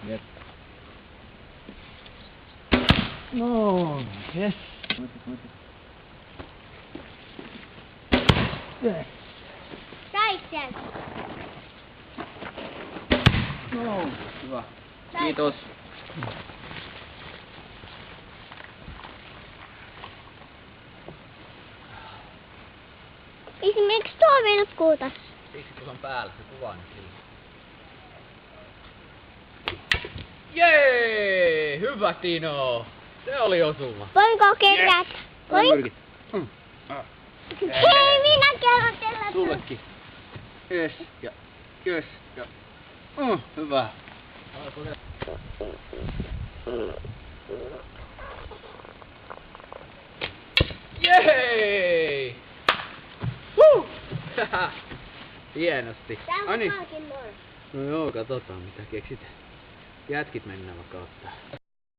Jep. No, yes. Yes. Sait sen. No, hyvä. Kiitos. Miksi tuo vilkkuu tässä? Siksi kun se on päällä, se kuva nyt liikaa. Jee! Hyvä Tino! Se oli osuma. Voinko kerätä? Voin? Hei, minä kerron tällä. Sullekin. Yes ja yes ja. Hyvä. Jee! Hienosti. Tää on Ai niin. palkinnolla. No joo, katsotaan mitä keksitään. Jätkit mennään vaikka ottaa.